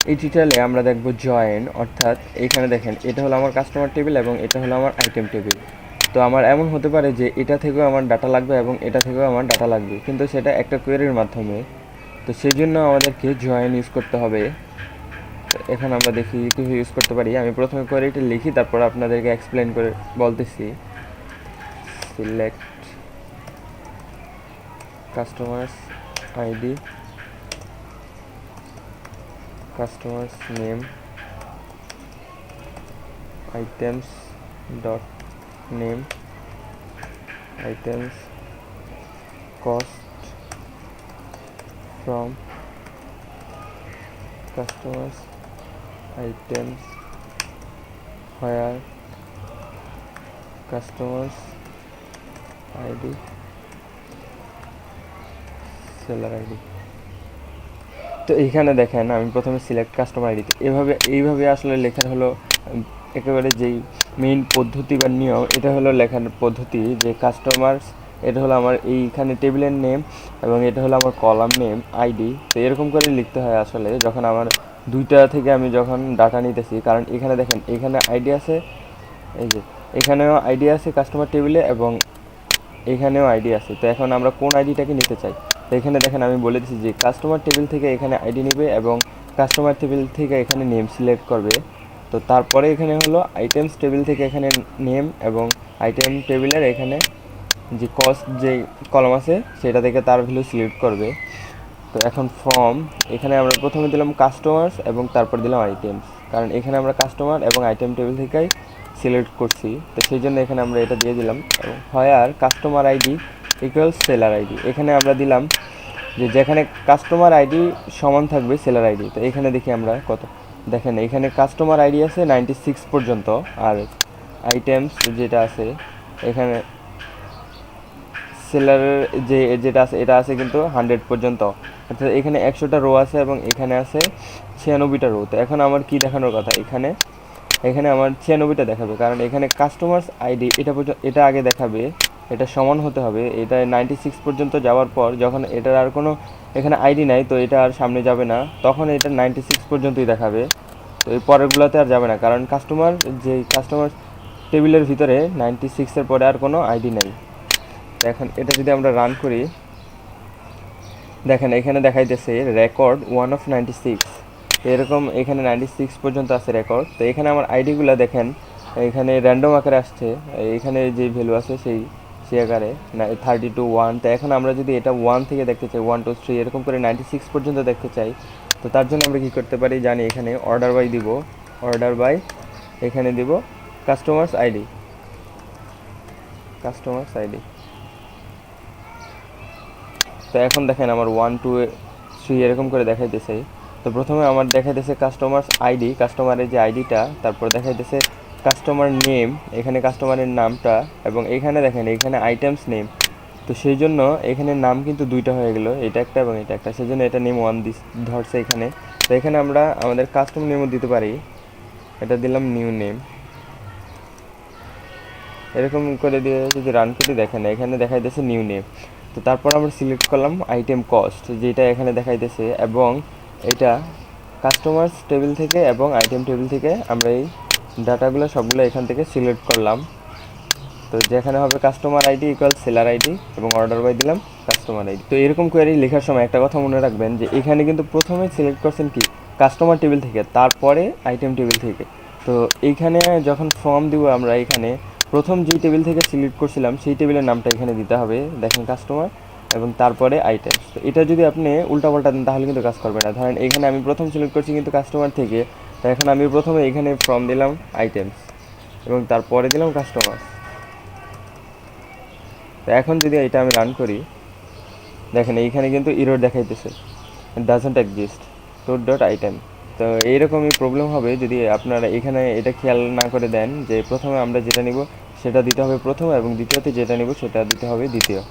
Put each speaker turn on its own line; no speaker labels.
এই টিউটোরিয়ালে আমরা দেখব জয়েন, অর্থাৎ এইখানে দেখেন এটা হলো আমার কাস্টমার টেবিল এবং এটা হলো আমার আইটেম টেবিল। তো আমার এমন হতে পারে যে এটা থেকেও আমার ডাটা লাগবে এবং এটা থেকেও আমার ডাটা লাগবে, কিন্তু সেটা একটা কোয়েরির মাধ্যমে। তো সেই জন্য আমাদেরকে জয়েন ইউজ করতে হবে। এখন আমরা দেখি কীভাবে ইউজ করতে পারি। আমি প্রথমে কোয়েরিটা লিখি, তারপর আপনাদেরকে এক্সপ্লেন করে বলতেছি। Select customers ID, customers name, items dot name, items cost from customers, items where customers id, seller id। তো এইখানে দেখেন আমি প্রথমে সিলেক্ট কাস্টমার আইডি, এইভাবে আসলে লেখার হলো একেবারে যেই মেইন পদ্ধতি বা নিয়ম, এটা হলো লেখার পদ্ধতি যে কাস্টমার্স, এটা হলো আমার এইখানে টেবিলের নেম এবং এটা হলো আমার কলাম নেম আইডি। তো এরকম করে লিখতে হয় আসলে যখন আমার দুইটা থেকে আমি যখন ডাটা নিতেছি। কারণ এখানে দেখেন এখানে আইডি আছে, এই যে এখানেও আইডি আছে কাস্টমার টেবিলে এবং এখানেও আইডি আছে। তো এখন আমরা কোন আইডিটাকে নিতে চাই, তো এখানে দেখেন আমি বলে দিচ্ছি যে কাস্টমার টেবিল থেকে এখানে আইডি নেবে এবং কাস্টমার টেবিল থেকে এখানে নেম সিলেক্ট করবে। তো তারপরে এখানে হলো আইটেমস টেবিল থেকে এখানে নেম এবং আইটেম টেবিলের এখানে যে কস্ট যে কলাম আছে সেটা থেকে তার ভ্যালু সিলেক্ট করবে। তো এখন ফর্ম, এখানে আমরা প্রথমে দিলাম কাস্টমার্স এবং তারপর দিলাম আইটেমস, কারণ এখানে আমরা কাস্টমার এবং আইটেম টেবিল থেকেই সিলেক্ট করছি। তো সেই জন্য এখানে আমরা এটা দিয়ে দিলাম। এবং where customer ID equals seller ID, এখানে আমরা দিলাম যে যেখানে কাস্টমার আইডি সমান থাকবে সেলার আইডি। তো এখানে দেখি আমরা কত, দেখেন এখানে কাস্টমার আইডি আছে 96 পর্যন্ত, আর আইটেমস যেটা আছে এখানে সেলারের যেটা আছে এটা আছে কিন্তু 100 পর্যন্ত, অর্থাৎ এখানে 100টা রো আছে এবং এখানে আছে 96টা রো। তো এখন আমার কি দেখানোর কথা, এখানে আমার 96টা দেখাবে, কারণ এখানে কাস্টমার্স আইডি এটা আগে দেখাবে, এটা সমান হতে হবে। এটা 96 পর্যন্ত যাওয়ার পর যখন এটার আর কোনো এখানে আইডি নাই, তো এটা আর সামনে যাবে না, তখন এটা 96 পর্যন্তই দেখাবে। তো এই পরেরগুলোতে আর যাবে না, কারণ কাস্টমার টেবিলের ভিতরে 96-এর পরে আর কোনো আইডি নেই। এখন এটা যদি আমরা রান করি, দেখেন এখানে দেখাইতেছে রেকর্ড 1 of 96, এরকম এখানে 96 পর্যন্ত আছে রেকর্ড। তো এখানে আমার আইডিগুলো দেখেন এখানে র্যান্ডম আকারে আসছে, এখানে যে ভ্যালু আছে সেই আকারে 32 1। তো এখন আমরা যদি এটা 1 থেকে দেখতে চাই, 1 2 3 এরকম করে 96 পর্যন্ত দেখতে চাই, তো তার জন্য আমরা কী করতে পারি জানি, এখানে অর্ডার বাই দিব, অর্ডার বাই এখানে দিব কাস্টমার্স আইডি। তো এখন দেখেন আমার 1 2 3 এরকম করে দেখাইতেছে। তো প্রথমে আমার দেখাইতেছে কাস্টমার্স আইডি, কাস্টমারের যে আইডিটা, তারপর দেখাইতেছে কাস্টমার নেম, এখানে কাস্টমারের নামটা, এবং এখানে দেখেন এখানে আইটেমস নেম। তো সেই জন্য এখানে নাম কিন্তু দুইটা হয়ে গেল, এটা একটা এবং এটা একটা, সেই জন্য এটা নেম 1 ধরছে এখানে। তো এখানে আমরা আমাদের কাস্টম নেমও দিতে পারি, এটা দিলাম নিউ নেম। এরকম করে দিয়ে যদি রান করি, দেখেন এখানে দেখাইতেছে নিউ নেম। তো তারপর আমরা সিলেক্ট করলাম আইটেম কস্ট, যেটা এখানে দেখাইতেছে, এবং এটা কাস্টমার্স টেবিল থেকে এবং আইটেম টেবিল থেকে আমরা এই ডাটাগুলো সবগুলো এখান থেকে সিলেক্ট করলাম। তো যেখানে হবে customer ID equal seller ID এবং অর্ডার বাই দিলাম কাস্টমার আইডি। তো এরকম কোয়েরি লেখার সময় একটা কথা মনে রাখবেন যে এখানে কিন্তু প্রথমে সিলেক্ট করছেন কি কাস্টমার টেবিল থেকে, তারপরে আইটেম টেবিল থেকে। তো এইখানে যখন ফর্ম দিব আমরা, এখানে প্রথম যেই টেবিল থেকে সিলেক্ট করছিলাম সেই টেবিলের নামটা এখানে দিতে হবে, দেখেন কাস্টমার, এবং তারপরে আইটেমস। তো এটা যদি আপনি উল্টাপাল্টা দেন তাহলে কিন্তু কাজ করবে না। ধরেন এখানে আমি প্রথম সিলেক্ট করছি কিন্তু কাস্টমার থেকে, তো এখন আমি প্রথমে এখানে ফর্ম দিলাম আইটেমস এবং তারপরে দিলাম কাস্টমার। তো এখন যদি এটা আমি রান করি, দেখেন এইখানে কিন্তু ইরর দেখাইতেছে, doesn't exist tote dot item. তো এইরকমই প্রবলেম হবে যদি আপনারা এখানে এটা খেয়াল না করে দেন যে প্রথমে আমরা যেটা নিব সেটা দিতে হবে প্রথম এবং দ্বিতীয়তে যেটা নিব সেটা দিতে হবে দ্বিতীয়।